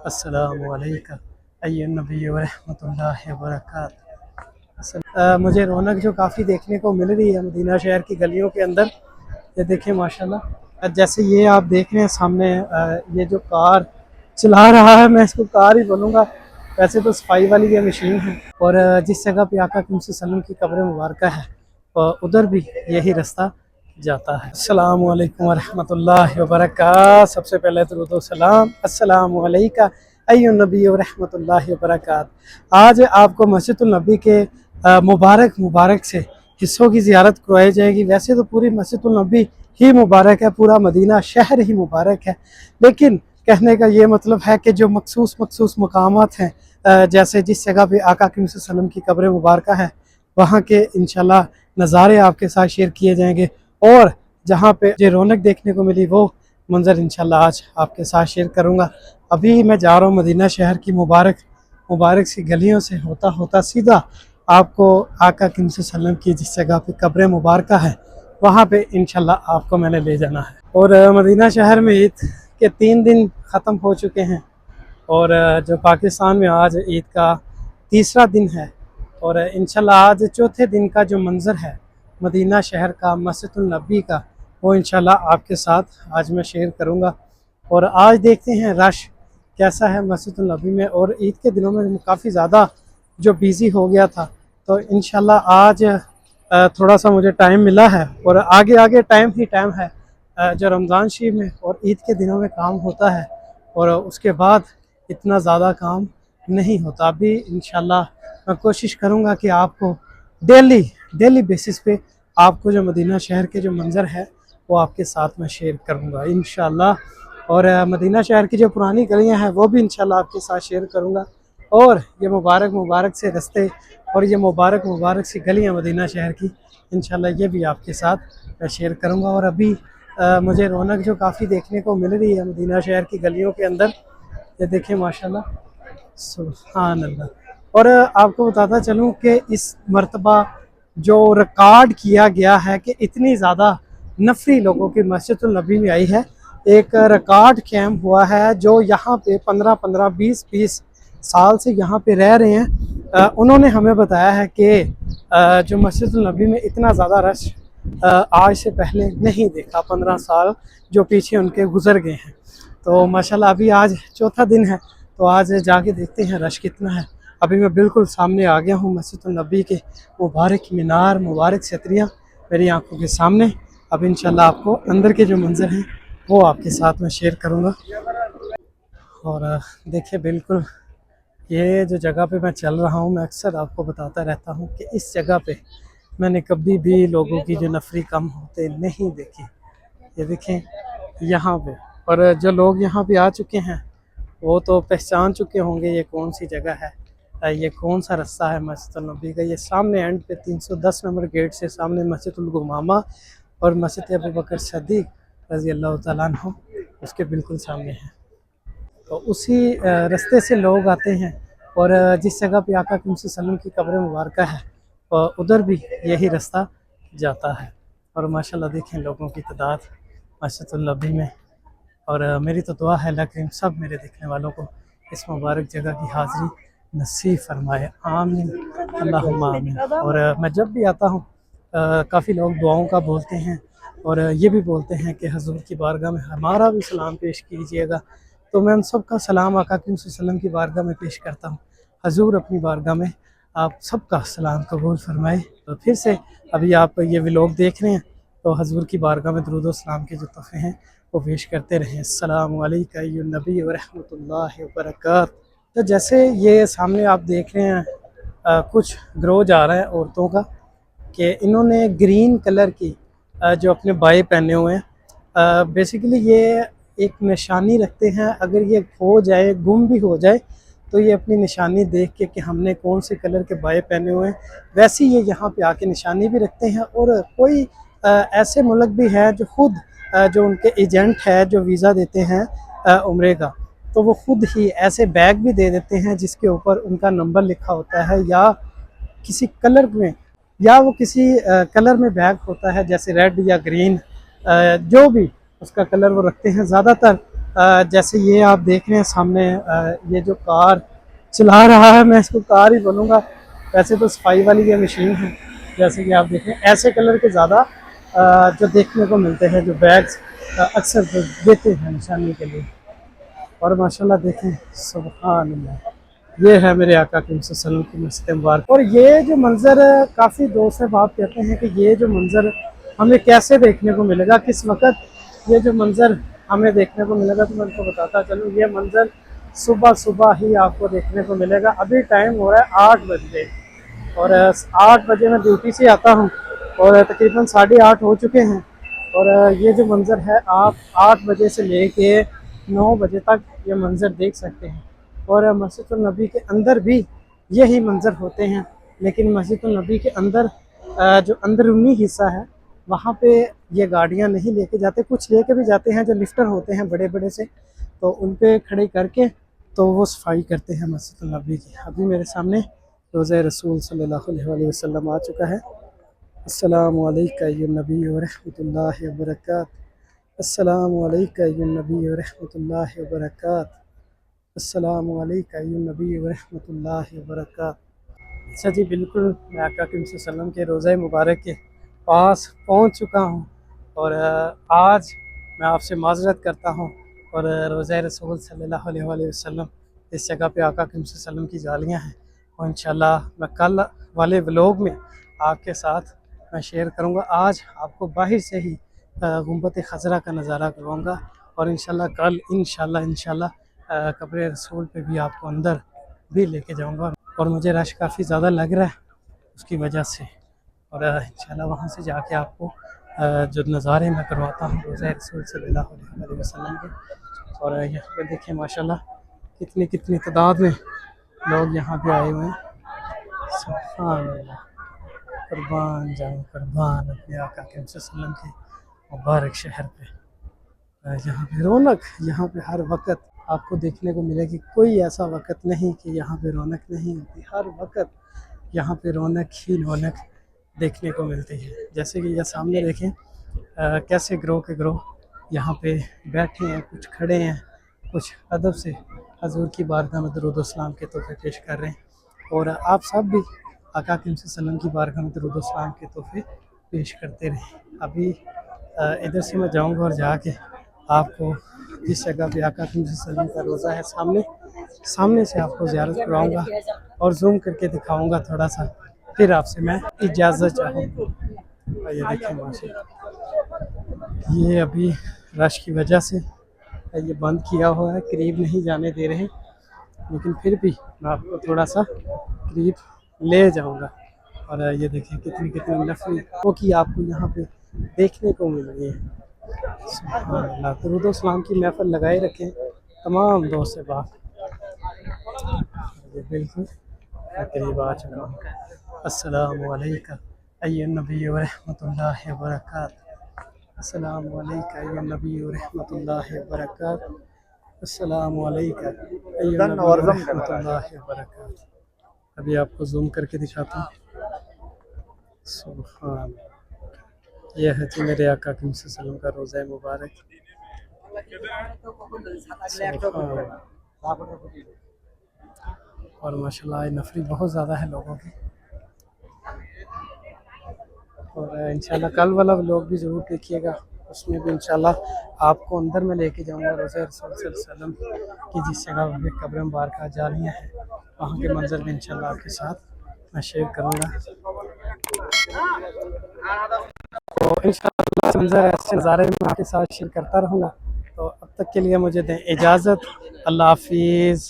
अस्सलामु अलैका अय्युन नबी व रहमतुल्लाहि व बरकातहू। मुझे रौनक जो काफ़ी देखने को मिल रही है मदीना शहर की गलियों के अंदर। ये देखें माशाल्लाह, जैसे ये आप देख रहे हैं सामने, ये जो कार चला रहा है, मैं इसको कार ही बोलूँगा, वैसे तो सफाई वाली ये मशीन है। और जिस जगह पे आका सल्लम की कब्र मुबारक है, उधर भी यही रास्ता जाता है। अस्सलामु अलैकुम वरहमतुल्लाहि वबरकातुहू। सबसे पहले दुरूद व सलाम अस्सलामु अलैका अय्युन नबी व रहमतुल्लाहि वबरकातुहू। आज आपको मस्जिदुल नबी के मुबारक से हिस्सों की ज़ियारत करवाई जाएगी। वैसे तो पूरी मस्जिदुल नबी ही मुबारक है, पूरा मदीना शहर ही मुबारक है, लेकिन कहने का ये मतलब है कि जो मखसूस मकामात हैं, जैसे जिस जगह पे आका सल्लम की कब्र मुबारक है, वहाँ के इंशाल्लाह नज़ारे आपके साथ शेयर किए जाएंगे। और जहाँ पे जो रौनक देखने को मिली वो मंज़र इंशाल्लाह आज आपके साथ शेयर करूँगा। अभी मैं जा रहा हूँ मदीना शहर की मुबारक सी गलियों से होता होता सीधा आपको आका सल्लम की जिस जगह पे कब्र मुबारक है, वहाँ पे इंशाल्लाह आपको मैंने ले जाना है। और मदीना शहर में ईद के 3 दिन ख़त्म हो चुके हैं, और जो पाकिस्तान में आज ईद का तीसरा दिन है, और इंशाल्लाह आज चौथे दिन का जो मंज़र है मदीना शहर का, मस्जिदुल नबी का, वो इंशाल्लाह आपके साथ आज मैं शेयर करूँगा। और आज देखते हैं रश कैसा है मस्जिदुल नबी में। और ईद के दिनों में काफ़ी ज़्यादा जो बिज़ी हो गया था, तो इंशाल्लाह आज थोड़ा सा मुझे टाइम मिला है, और आगे टाइम ही टाइम है। जो रमज़ान शरीफ में और ईद के दिनों में काम होता है, और उसके बाद इतना ज़्यादा काम नहीं होता। अभी इंशाल्लाह मैं कोशिश करूँगा कि आपको डेली बेसिस पे आपको जो मदीना शहर के जो मंज़र है वो आपके साथ मैं शेयर करूँगा इंशाल्लाह। और मदीना शहर की जो पुरानी गलियाँ हैं वो भी इंशाल्लाह आपके साथ शेयर करूँगा। और ये मुबारक से रास्ते और ये मुबारक सी गलियाँ मदीना शहर की, इंशाल्लाह ये भी आपके साथ मैं शेयर करूँगा। और अभी मुझे रौनक जो काफ़ी देखने को मिल रही है मदीना शहर की गलियों के अंदर, ये देखें माशाल्लाह, सुभान अल्लाह। और आपको बताता चलूँ कि इस मर्तबा जो रिकॉर्ड किया गया है कि इतनी ज़्यादा नफरी लोगों की मस्जिदुल नबी में आई है। एक रिकॉर्ड कायम हुआ है, जो यहाँ पे 15-15, 20-20 साल से यहाँ पे रह रहे हैं। उन्होंने हमें बताया है कि जो मस्जिदुल नबी में इतना ज़्यादा रश आज से पहले नहीं देखा। 15 साल जो पीछे उनके गुजर गए हैं। तो माशाल्लाह अभी आज चौथा दिन है, तो आज जाके देखते हैं रश कितना है। अभी मैं बिल्कुल सामने आ गया हूँ मस्जिदुल नबी के, मुबारक मीनार, मुबारक छतरियाँ मेरी आंखों के सामने। अब इंशाल्लाह आपको अंदर के जो मंज़र हैं वो आपके साथ मैं शेयर करूँगा। और देखिए बिल्कुल ये जो जगह पे मैं चल रहा हूँ, मैं अक्सर आपको बताता रहता हूँ कि इस जगह पे मैंने कभी भी लोगों की जो नफरी कम होते नहीं देखी। ये देखें यहाँ पे, और जो लोग यहाँ पे आ चुके हैं वो तो पहचान चुके होंगे ये कौन सी जगह है, ये कौन सा रास्ता है मस्जिद नबी का। ये सामने एंड पे 310 नंबर गेट से सामने मस्जिदुल गुमामा और मस्जिद अबू बकर सदीक रज़ी अल्लाह तआला अन्हु उसके बिल्कुल सामने है। तो उसी रास्ते से लोग आते हैं, और जिस जगह पे आका सल्लम की कब्र मुबारक है, उधर भी यही रास्ता जाता है। और माशाल्लाह देखें लोगों की तादाद मस्जिदुल नबी में। और मेरी तो दुआ है अल्लाह करीम सब मेरे देखने वालों को इस मुबारक जगह की हाज़िरी नसीब फरमाए, आमीन अल्लाहुम्मा आमीन। और मैं जब भी आता हूँ काफ़ी लोग दुआओं का बोलते हैं, और ये भी बोलते हैं कि हजूर की बारगाह में हमारा भी सलाम पेश कीजिएगा। तो मैं उन सब का सलाम आका सल्लम की बारगाह में पेश करता हूँ। हजूर अपनी बारगाह में आप सबका सलाम कबूल फरमाए। तो फिर से अभी आप ये व्लॉग देख रहे हैं, तो हजूर की बारगाह में दुरूद व सलाम के जो तोहफ़े हैं वो पेश करते रहें। अस्सलामु अलैका अय्युन नबी व रहमतुल्लाहि व बरकातहू। तो जैसे ये सामने आप देख रहे हैं, कुछ ग्रो जा रहा है औरतों का, कि इन्होंने ग्रीन कलर की जो अपने बाए पहने हुए हैं। बेसिकली ये एक निशानी रखते हैं, अगर ये खो जाए, गुम भी हो जाए, तो ये अपनी निशानी देख के कि हमने कौन से कलर के बाए पहने हुए हैं, वैसे ये यहाँ पे आके निशानी भी रखते हैं। और कोई ऐसे मुल्क भी है जो खुद जो उनके एजेंट है जो वीज़ा देते हैं उम्रे का, तो वो ख़ुद ही ऐसे बैग भी दे देते हैं जिसके ऊपर उनका नंबर लिखा होता है, या किसी कलर में, या वो किसी कलर में बैग होता है, जैसे रेड या ग्रीन, जो भी उसका कलर वो रखते हैं। ज़्यादातर जैसे ये आप देख रहे हैं सामने, ये जो कार चला रहा है, मैं इसको कार ही बोलूँगा, वैसे तो सफाई वाली ये मशीन है। जैसे कि आप देखें ऐसे कलर के ज़्यादा जो देखने को मिलते हैं, जो बैग्स अक्सर जो देते हैं निशानी के लिए। और माशाल्लाह देखें, सुभान अल्लाह, ये है मेरे आका की सल्लल्लाहु की मस्जिद मुबारक। और ये जो मंज़र काफ़ी दोस्त हैं बात कहते हैं कि ये जो मंज़र हमें कैसे देखने को मिलेगा, किस वक्त ये जो मंज़र हमें देखने को मिलेगा, तो मैं उनको बताता चलूँ। ये मंज़र सुबह सुबह ही आपको देखने को मिलेगा। अभी टाइम हो रहा है 8 बजे, और 8 बजे मैं ड्यूटी से आता हूँ और तकरीबन 8:30 हो चुके हैं। और ये जो मंज़र है आप 8 बजे से लेके 9 बजे तक ये मंज़र देख सकते हैं। और मस्जिद नबी के अंदर भी यही मंज़र होते हैं, लेकिन मस्जिद नबी के अंदर जो अंदरूनी हिस्सा है वहाँ पे ये गाड़ियाँ नहीं लेके जाते, कुछ लेके भी जाते हैं जो लिफ्टर होते हैं बड़े बड़े से, तो उन पे खड़े करके तो वो सफाई करते हैं मस्जिद नबी की। अभी मेरे सामने रोज़ा रसूल सल्लल्लाहु अलैहि वसल्लम आ चुका है। अस्सलामु अलैका अय्युहन नबी व रहमतुल्लाहि व बरकातहू। अस्सलामु अलैका अय्युहन नबी व रहमतुल्लाहि व बरकातहू। अस्सलामु अलैका अय्युहन नबी व रहमतुल्लाहि व बरकातहू। अच्छा जी, बिल्कुल मैं आका सल्लम के रोज़ा मुबारक के पास पहुंच चुका हूं। और आज मैं आपसे माज़रत करता हूं। और रोज़ा रसूल सल्लल्लाहु अलैहि वसल्लम इस जगह पे आका सल्लम की जालियां हैं, और इंशाल्लाह मैं कल वाले व्लॉग में आपके साथ मैं शेयर करूंगा। आज आपको बाहर से ही गुंबद खज़रा का नज़ारा करवाऊंगा, और इंशाल्लाह कल इंशाल्लाह कब्र रसूल पे भी आपको अंदर भी लेके जाऊंगा। और मुझे रश काफ़ी ज़्यादा लग रहा है उसकी वजह से, और इंशाल्लाह वहाँ से जाके आपको जो नज़ारे मैं करवाता हूँ रोज़ा रसूल सल्लल्लाहु अलैहि वसल्लम के। और यहाँ पे देखिए माशाल्लाह कितनी तादाद में लोग यहाँ पे आए हुए हैं। सुभान अल्लाह, कुर्बान जाऊँ कुर्बान अपने आका के वसल्लम के मुबारक शहर पे। यहाँ पे रौनक, यहाँ पे हर वक्त आपको देखने को मिलेगी। कोई ऐसा वक्त नहीं कि यहाँ पे रौनक नहीं होती, हर वक्त यहाँ पे रौनक ही रौनक देखने को मिलती है। जैसे कि ये सामने देखें कैसे ग्रोह के ग्रोह यहाँ पे बैठे हैं, कुछ खड़े हैं, कुछ अदब से हजूर की बारगाह में दरूद सलाम के तोहफे पेश कर रहे हैं। और आप सब भी आका सल्लम की बारगाह में दरूद सलाम के तोहफे पेश करते रहें। अभी इधर से मैं जाऊँगा और जाके आपको जिस जगह पे आका सल्लम का रोज़ा है सामने से आपको ज़ियारत कराऊँगा और जूम करके दिखाऊँगा थोड़ा सा, फिर आपसे मैं इजाज़त चाहूँगा। ये देखिए माशाल्लाह, ये अभी रश की वजह से ये बंद किया हुआ है, करीब नहीं जाने दे रहे, लेकिन फिर भी मैं आपको थोड़ा सा करीब ले जाऊँगा। और ये देखिए कितनी नफरी वो की आपको यहाँ पे देखने को मिल रही है। सुभान अल्लाह, दरूद सलाम की महफिल लगाए रखें तमाम दोस्त से बात। ये बिल्कुल मैं करीब आ चुका हूँ। अस्सलामु अलैका अय्युहन नबी व रहमतुल्लाहि व बरकातहू। अस्सलामु अलैका अय्युहन नबी व रहमतुल्लाहि व बरकातहू। अस्सलामु अलैका अय्युहन नबी व रहमतुल्लाहि व बरकातहू। अभी आपको जूम करके दिखाता हूँ। सुभान, यह है जी मेरे आका सल्लम का रोज़ा मुबारक। और माशाल्लाह नफरी बहुत ज़्यादा है लोगों की। और इंशाल्लाह कल वाला व्लॉग भी ज़रूर देखिएगा, उसमें भी इंशाल्लाह आपको अंदर में लेके जाऊंगा रोज़ा रसूल सल्लल्लाहु अलैहि वसल्लम की जिस जगह पे कब्र मुबारक जालियाँ हैं, वहाँ के मंजर भी इंशाल्लाह आपके साथ मैं शेयर करूँगा। तो इंशाल्लाह मंजर ऐसे नज़ारे में आपके साथ शेयर करता रहूँगा। तो अब तक के लिए मुझे दें इजाज़त। अल्लाह हाफिज़।